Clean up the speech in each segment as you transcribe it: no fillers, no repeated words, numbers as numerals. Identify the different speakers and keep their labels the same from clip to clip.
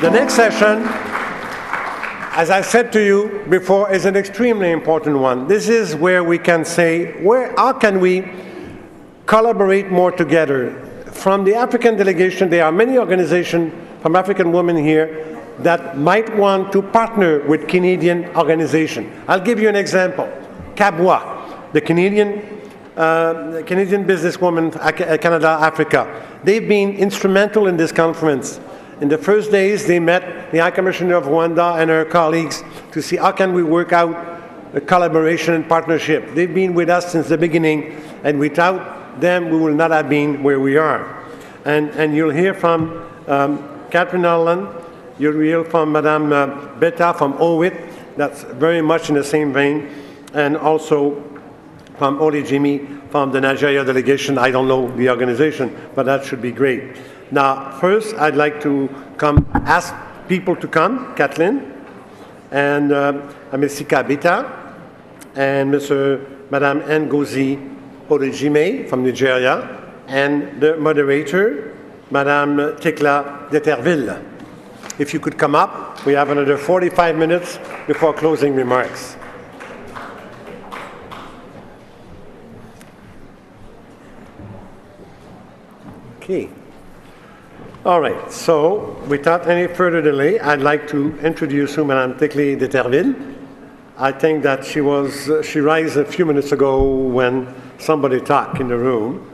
Speaker 1: The next session, as I said to you before, is an extremely important one. This is where we can say, how can we collaborate more together? From the African delegation, there are many organizations from African women here that might want to partner with Canadian organizations. I'll give you an example. CAABWA, the Canadian Business Women Canada Africa. They've been instrumental in this conference. In the first days, they met the High Commissioner of Rwanda and her colleagues to see how can we work out a collaboration and partnership. They've been with us since the beginning, and without them, we will not have been where we are. And you'll hear from Kathleen Holland, you'll hear from Madame Beta from OWIT, that's very much in the same vein, and also from Ole Jimmy from the Nigeria delegation. I don't know the organization, but that should be great. Now, first, I'd like to ask people to come, Kathleen, and Ms. Beta, and Madame Ngozi Odejime from Nigeria, and the moderator, Madame Thecla Deterville. If you could come up, we have another 45 minutes before closing remarks. Okay. All right, so without any further delay, I'd like to introduce you, Madame Thecla Deterville. I think that she arrived a few minutes ago when somebody talked in the room.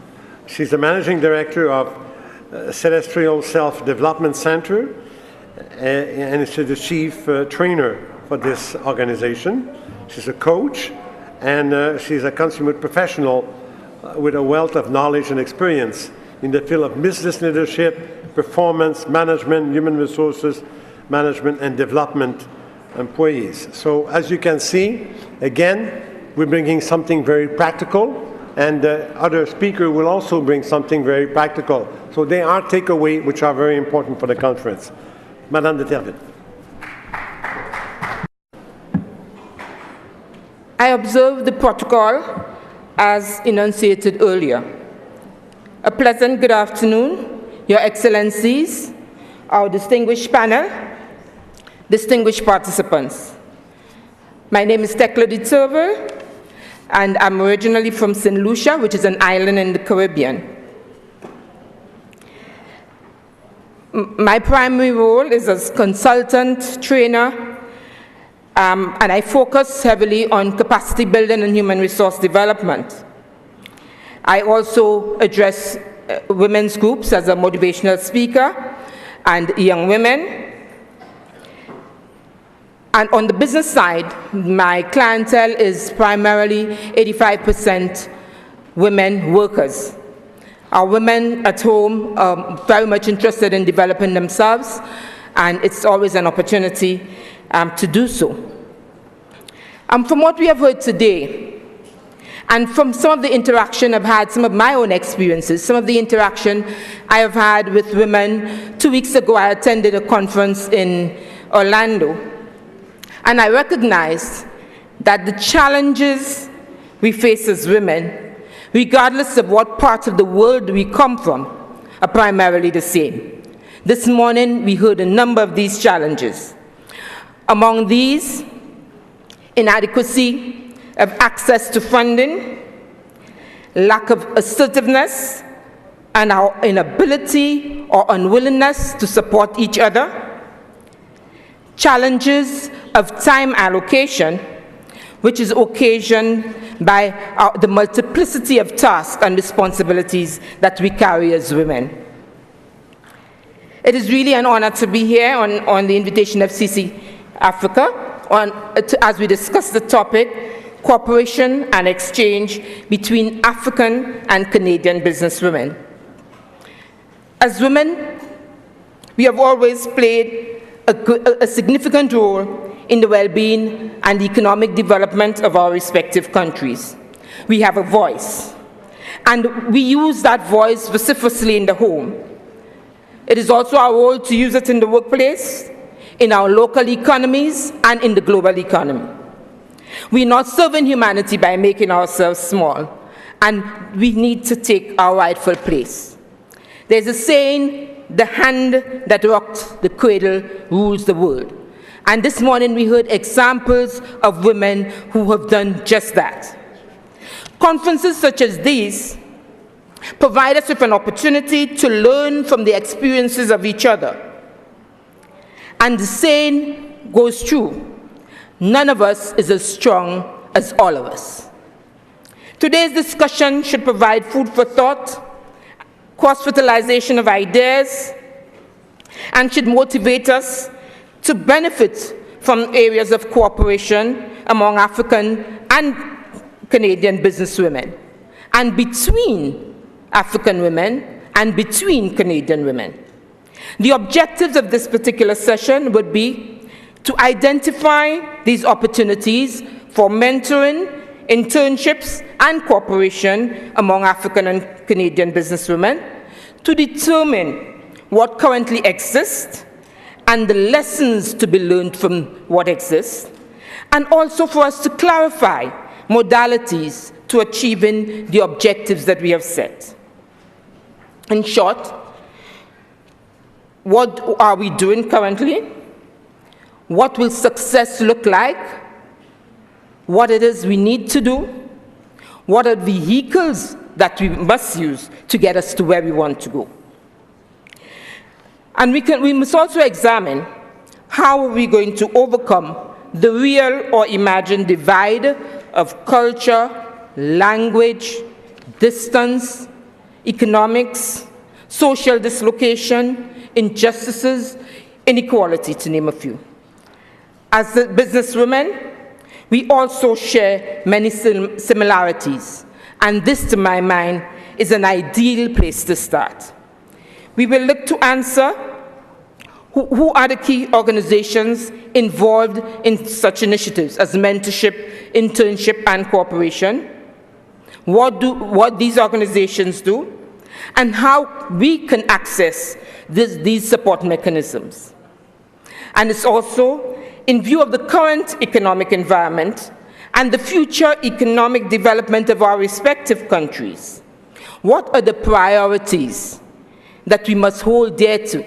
Speaker 1: She's the Managing Director of Celestial Self-Development Center, and she's the Chief Trainer for this organization. She's a coach, and she's a consummate professional with a wealth of knowledge and experience in the field of business leadership, performance management, human resources management, and development employees. So as you can see, again, we're bringing something very practical, and the other speaker will also bring something very practical. So they are takeaways which are very important for the conference. Madame Deterville.
Speaker 2: I observe the protocol as enunciated earlier. A pleasant good afternoon, Your Excellencies, our distinguished panel, distinguished participants. My name is Thecla Deterville, and I'm originally from St. Lucia, which is an island in the Caribbean. My primary role is as consultant, trainer, and I focus heavily on capacity building and human resource development. I also address women's groups as a motivational speaker and young women. And on the business side, my clientele is primarily 85% women workers. Our women at home are very much interested in developing themselves, and it's always an opportunity to do so. From what we have heard today, and from some of the interaction I've had, some of my own experiences, some of the interaction I have had with women. 2 weeks ago, I attended a conference in Orlando, and I recognized that the challenges we face as women, regardless of what part of the world we come from, are primarily the same. This morning, we heard a number of these challenges. Among these, inadequacy of access to funding, lack of assertiveness, and our inability or unwillingness to support each other, challenges of time allocation, which is occasioned by the multiplicity of tasks and responsibilities that we carry as women. It is really an honor to be here on the invitation of CCAfrica as we discuss the topic, cooperation and exchange between African and Canadian businesswomen. As women, we have always played a significant role in the well-being and economic development of our respective countries. We have a voice, and we use that voice vociferously in the home. It is also our role to use it in the workplace, in our local economies, and in the global economy. We're not serving humanity by making ourselves small, and we need to take our rightful place. There's a saying the hand that rocked the cradle rules the world. And this morning we heard examples of women who have done just that. Conferences such as these provide us with an opportunity to learn from the experiences of each other. And the saying goes true: none of us is as strong as all of us. Today's discussion should provide food for thought, cross-fertilization of ideas, and should motivate us to benefit from areas of cooperation among African and Canadian businesswomen, and between African women and between Canadian women. The objectives of this particular session would be to identify these opportunities for mentoring, internships, and cooperation among African and Canadian businesswomen, to determine what currently exists and the lessons to be learned from what exists, and also for us to clarify modalities to achieving the objectives that we have set. In short, what are we doing currently? What will success look like? What it is we need to do? What are the vehicles that we must use to get us to where we want to go? And we must also examine how are we going to overcome the real or imagined divide of culture, language, distance, economics, social dislocation, injustices, inequality, to name a few. As the businesswomen, we also share many similarities, and this, to my mind, is an ideal place to start. We will look to answer who are the key organizations involved in such initiatives as mentorship, internship, and cooperation, what these organizations do, and how we can access these support mechanisms. And it's also in view of the current economic environment and the future economic development of our respective countries, what are the priorities that we must hold dear to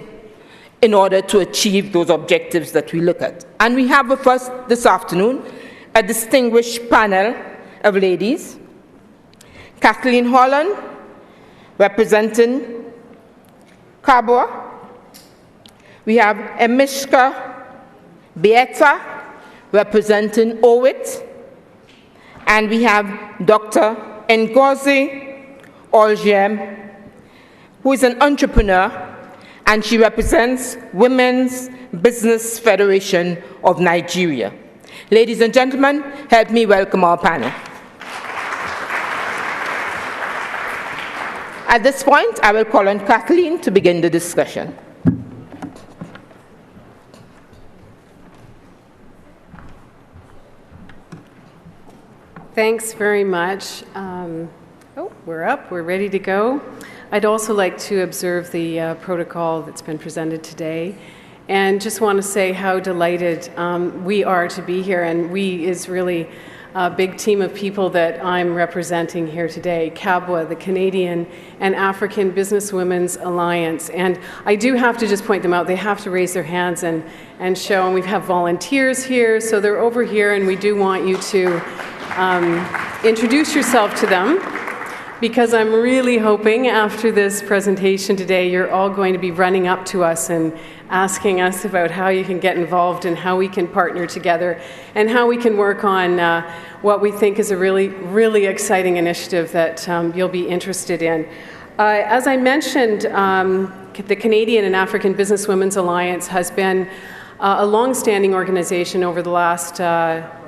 Speaker 2: in order to achieve those objectives that we look at? And we have with us this afternoon a distinguished panel of ladies: Kathleen Holland, representing CAABWA. We have Emishka Beata, representing OWIT. And we have Dr. Ngozi Oljem, who is an entrepreneur, and she represents Women's Business Federation of Nigeria. Ladies and gentlemen, help me welcome our panel. At this point, I will call on Kathleen to begin the discussion.
Speaker 3: Thanks very much. We're up, we're ready to go. I'd also like to observe the protocol that's been presented today, and just want to say how delighted we are to be here, and we is really a big team of people that I'm representing here today: CAABWA, the Canadian and African Business Women's Alliance. And I do have to just point them out. They have to raise their hands and show, and we have volunteers here, so they're over here, and we do want you to introduce yourself to them, because I'm really hoping after this presentation today you're all going to be running up to us and asking us about how you can get involved and how we can partner together and how we can work on what we think is a really, really exciting initiative that you'll be interested in. As I mentioned, the Canadian and African Business Women's Alliance has been a long-standing organization over the last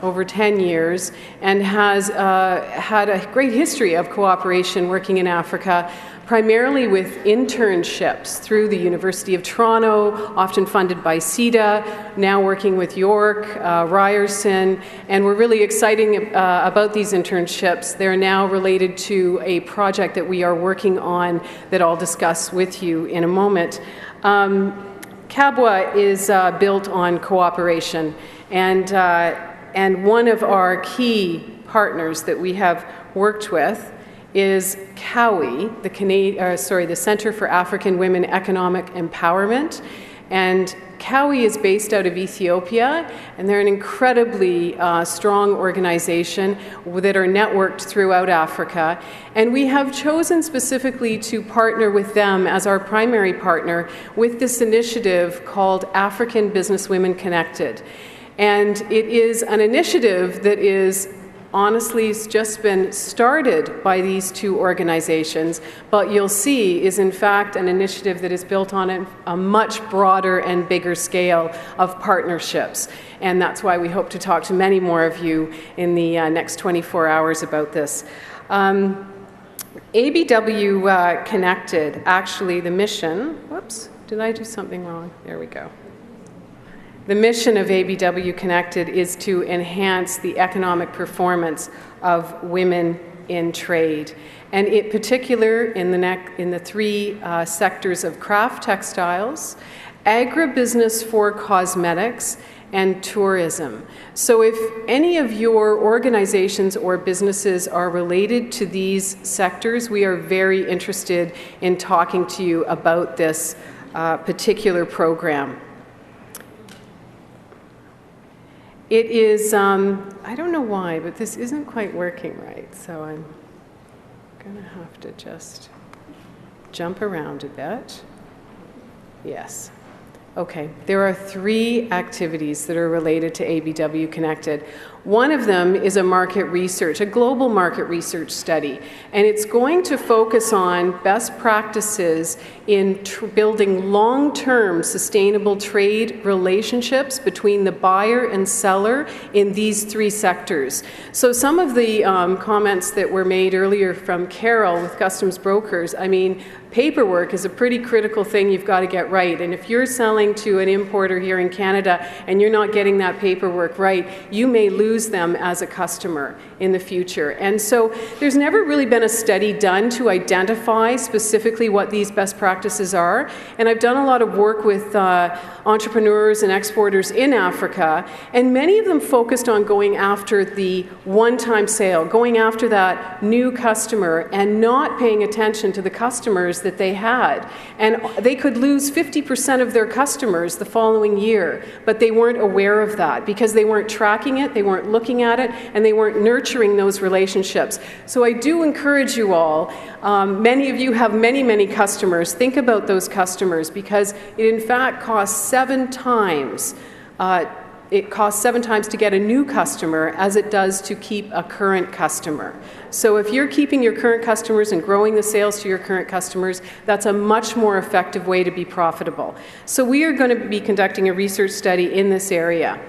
Speaker 3: over 10 years, and has had a great history of cooperation working in Africa, primarily with internships through the University of Toronto, often funded by CEDA, now working with York, Ryerson, and we're really excited about these internships. They're now related to a project that we are working on that I'll discuss with you in a moment. CAABWA is built on cooperation, and one of our key partners that we have worked with is CAABWA, the Center for African Women Economic Empowerment. And CAABWA is based out of Ethiopia, and they're an incredibly strong organization that are networked throughout Africa. And we have chosen specifically to partner with them as our primary partner with this initiative called African Business Women Connected. And it is an initiative that is honestly it's just been started by these two organizations, but you'll see is in fact an initiative that is built on a much broader and bigger scale of partnerships. And that's why we hope to talk to many more of you in the next 24 hours about this. ABW Connected, actually the mission, whoops, did I do something wrong? There we go. The mission of ABW Connected is to enhance the economic performance of women in trade, and in particular in the three sectors of craft textiles, agribusiness for cosmetics, and tourism. So if any of your organizations or businesses are related to these sectors, we are very interested in talking to you about this particular program. It is, I don't know why, but this isn't quite working right, so I'm going to have to just jump around a bit. Yes. Okay, there are three activities that are related to ABW Connected. One of them is a market research, a global market research study, and it's going to focus on best practices in building long-term sustainable trade relationships between the buyer and seller in these three sectors. So some of the comments that were made earlier from Carol with customs brokers, I mean, paperwork is a pretty critical thing you've got to get right. And if you're selling to an importer here in Canada and you're not getting that paperwork right, you may lose them as a customer in the future. And so there's never really been a study done to identify specifically what these best practices are. And I've done a lot of work with entrepreneurs and exporters in Africa, and many of them focused on going after the one-time sale, going after that new customer and not paying attention to the customers that they had. And they could lose 50% of their customers the following year, but they weren't aware of that because they weren't tracking it, they weren't looking at it, and they weren't nurturing those relationships. So I do encourage you all, many of you have many customers. Think about those customers because it in fact costs 7 times to get a new customer as it does to keep a current customer. So if you're keeping your current customers and growing the sales to your current customers, that's a much more effective way to be profitable. So we are going to be conducting a research study in this area.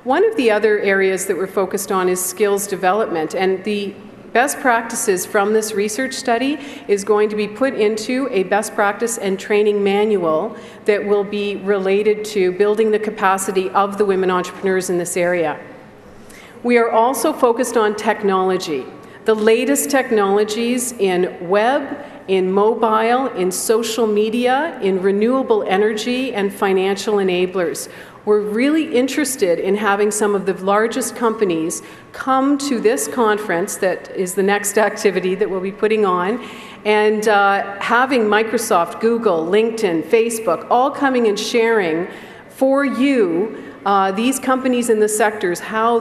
Speaker 3: One of the other areas that we're focused on is skills development, and the best practices from this research study is going to be put into a best practice and training manual that will be related to building the capacity of the women entrepreneurs in this area. We are also focused on technology, the latest technologies in web, in mobile, in social media, in renewable energy, and financial enablers. We're really interested in having some of the largest companies come to this conference that is the next activity that we'll be putting on, and having Microsoft, Google, LinkedIn, Facebook, all coming and sharing for you, these companies in the sectors, how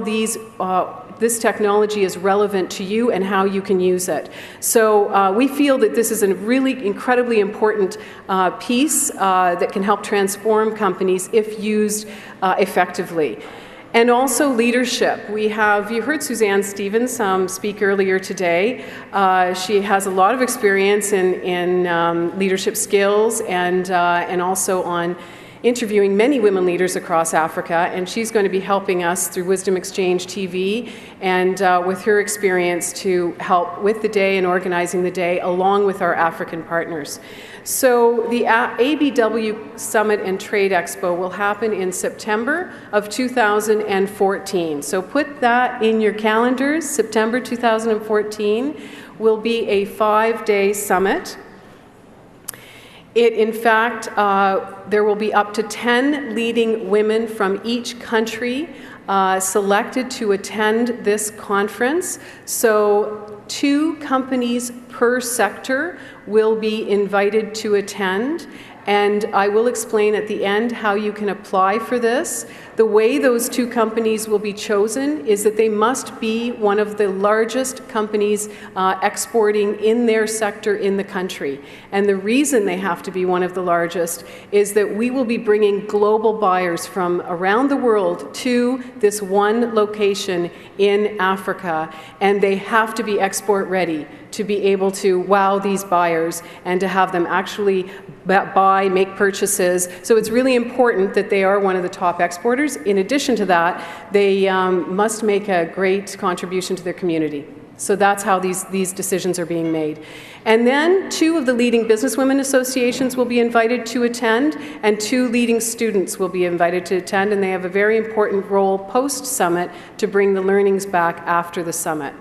Speaker 3: this technology is relevant to you and how you can use it. So we feel that this is a really incredibly important piece that can help transform companies if used effectively. And also leadership. You heard Suzanne Stevens speak earlier today. She has a lot of experience in leadership skills and also on interviewing many women leaders across Africa, and she's going to be helping us through Wisdom Exchange TV and with her experience to help with the day and organizing the day along with our African partners. So the ABW Summit and Trade Expo will happen in September of 2014. So put that in your calendars. September 2014 will be a 5-day summit. In fact, there will be up to 10 leading women from each country selected to attend this conference. So 2 companies per sector will be invited to attend, and I will explain at the end how you can apply for this. The way those 2 companies will be chosen is that they must be one of the largest companies exporting in their sector in the country. And the reason they have to be one of the largest is that we will be bringing global buyers from around the world to this one location in Africa, and they have to be export ready to be able to wow these buyers and to have them actually buy, make purchases. So it's really important that they are one of the top exporters. In addition to that, they must make a great contribution to their community. So that's how these decisions are being made. And then 2 of the leading Business Women Associations will be invited to attend, and 2 leading students will be invited to attend, and they have a very important role post-summit to bring the learnings back after the summit.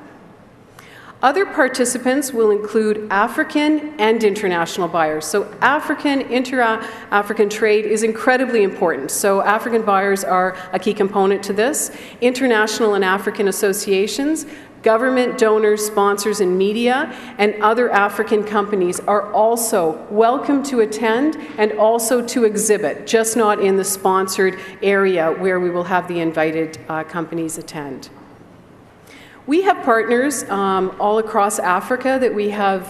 Speaker 3: Other participants will include African and international buyers. So African, inter-African trade is incredibly important. So African buyers are a key component to this. International and African associations, government, donors, sponsors, and media, and other African companies are also welcome to attend and also to exhibit, just not in the sponsored area where we will have the invited companies attend. We have partners all across Africa that we have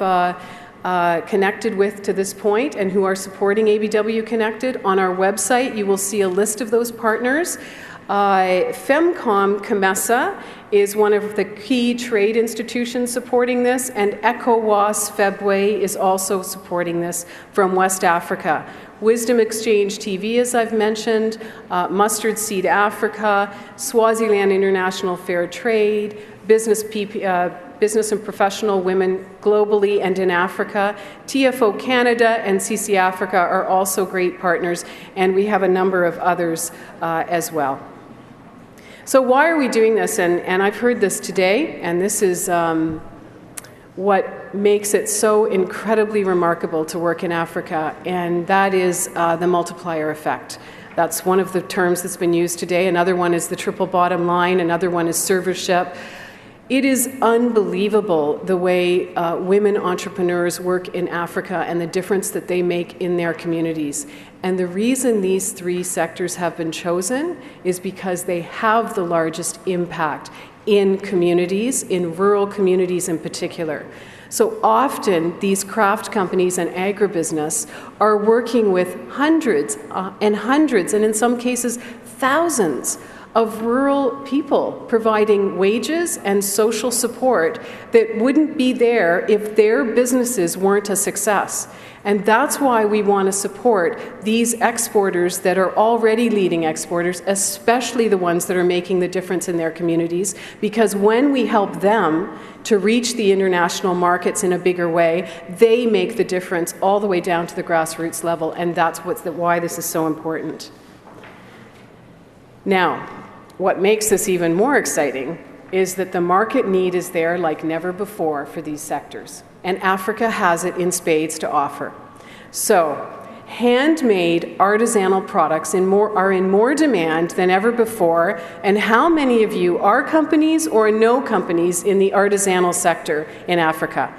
Speaker 3: connected with to this point and who are supporting ABW Connected. On our website, you will see a list of those partners. Femcom Camessa is one of the key trade institutions supporting this, and ECOWAS FEBWA is also supporting this from West Africa. Wisdom Exchange TV, as I've mentioned, Mustard Seed Africa, Swaziland International Fair Trade, Business and Professional Women globally and in Africa. TFO Canada and CCAfrica are also great partners, and we have a number of others as well. So why are we doing this? And I've heard this today, and this is what makes it so incredibly remarkable to work in Africa, and that is the multiplier effect. That's one of the terms that's been used today. Another one is the triple bottom line. Another one is servership. It is unbelievable the way women entrepreneurs work in Africa and the difference that they make in their communities. And the reason these 3 sectors have been chosen is because they have the largest impact in communities, in rural communities in particular. So often these craft companies and agribusiness are working with hundreds and hundreds, and in some cases thousands, of rural people providing wages and social support that wouldn't be there if their businesses weren't a success. And that's why we want to support these exporters that are already leading exporters, especially the ones that are making the difference in their communities, because when we help them to reach the international markets in a bigger way, they make the difference all the way down to the grassroots level, and that's why this is so important. Now, what makes this even more exciting is that the market need is there like never before for these sectors, and Africa has it in spades to offer. So, handmade artisanal products are in more demand than ever before, and how many of you are companies or know companies in the artisanal sector in Africa?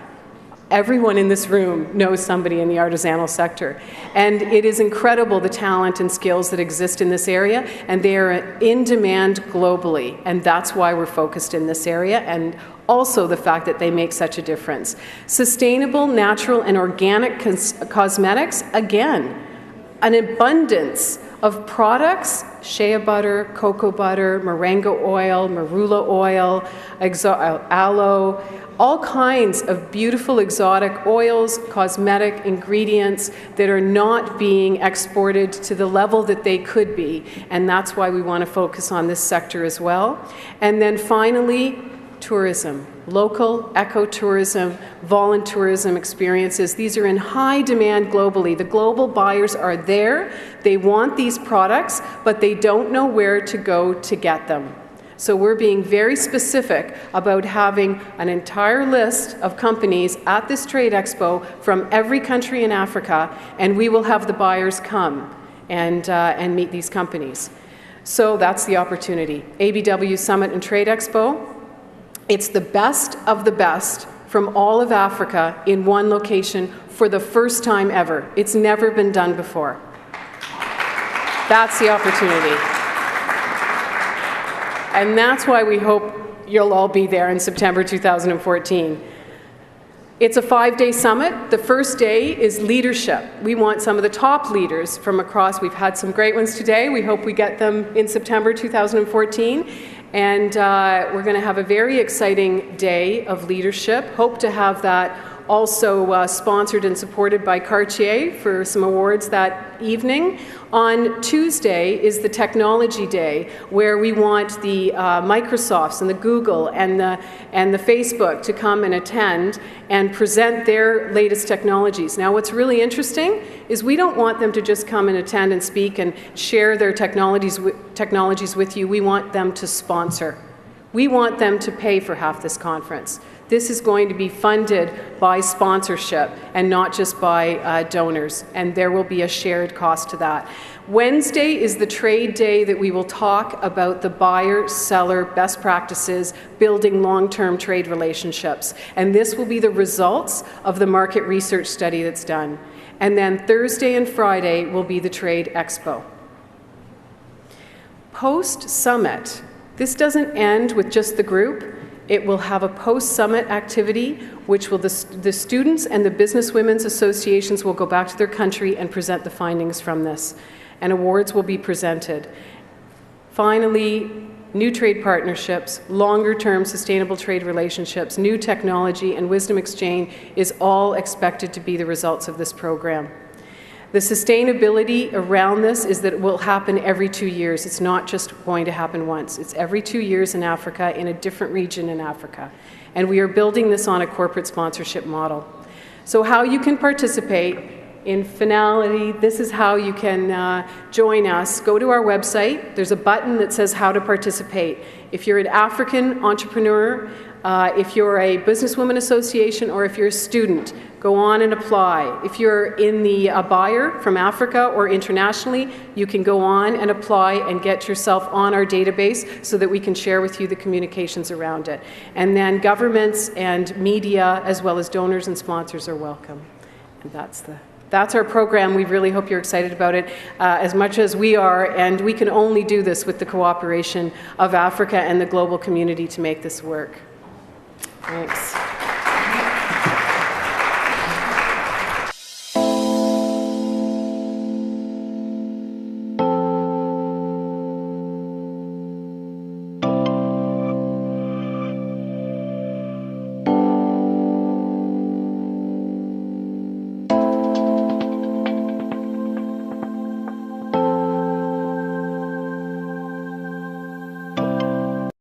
Speaker 3: Everyone in this room knows somebody in the artisanal sector. And it is incredible the talent and skills that exist in this area, and they are in demand globally. And that's why we're focused in this area, and also the fact that they make such a difference. Sustainable, natural, and organic cosmetics, again, an abundance of products, shea butter, cocoa butter, moringa oil, marula oil, aloe, all kinds of beautiful exotic oils, cosmetic ingredients that are not being exported to the level that they could be. And that's why we want to focus on this sector as well. And then finally, tourism, local ecotourism, voluntourism experiences. These are in high demand globally. The global buyers are there. They want these products, but they don't know where to go to get them. So we're being very specific about having an entire list of companies at this trade expo from every country in Africa, and we will have the buyers come and meet these companies. So that's the opportunity. ABW Summit and Trade Expo. It's the best of the best from all of Africa in one location for the first time ever. It's never been done before. That's the opportunity. And that's why we hope you'll all be there in September 2014. It's a 5-day summit. The first day is leadership. We want some of the top leaders from across. We've had some great ones today. We hope we get them in September 2014. And we're going to have a very exciting day of leadership. Hope to have that also sponsored and supported by Cartier for some awards that evening. On Tuesday is the Technology Day, where we want the Microsofts and the Google and the Facebook to come and attend and present their latest technologies. Now, what's really interesting is we don't want them to just come and attend and speak and share their technologies with you. We want them to sponsor. We want them to pay for half this conference. This is going to be funded by sponsorship and not just by donors, and there will be a shared cost to that. Wednesday is the trade day that we will talk about the buyer-seller best practices, building long-term trade relationships. And this will be the results of the market research study that's done. And then Thursday and Friday will be the Trade Expo. Post-summit, this doesn't end with just the group. It will have a post-summit activity, which will the students and the Business Women's Associations will go back to their country and present the findings from this. And awards will be presented. Finally, new trade partnerships, longer-term sustainable trade relationships, new technology, and wisdom exchange is all expected to be the results of this program. The sustainability around this is that it will happen every 2 years. It's not just going to happen once. It's every 2 years in Africa, in a different region in Africa. And we are building this on a corporate sponsorship model. So how you can participate, in finality, this is how you can join us. Go to our website. There's a button that says how to participate. If you're an African entrepreneur, if you're a Business Women Association, or if you're a student, go on and apply. If you're a buyer from Africa or internationally, you can go on and apply and get yourself on our database so that we can share with you the communications around it. And then governments and media, as well as donors and sponsors, are welcome. And that's our program. We really hope you're excited about it as much as we are, and we can only do this with the cooperation of Africa and the global community to make this work. Thanks.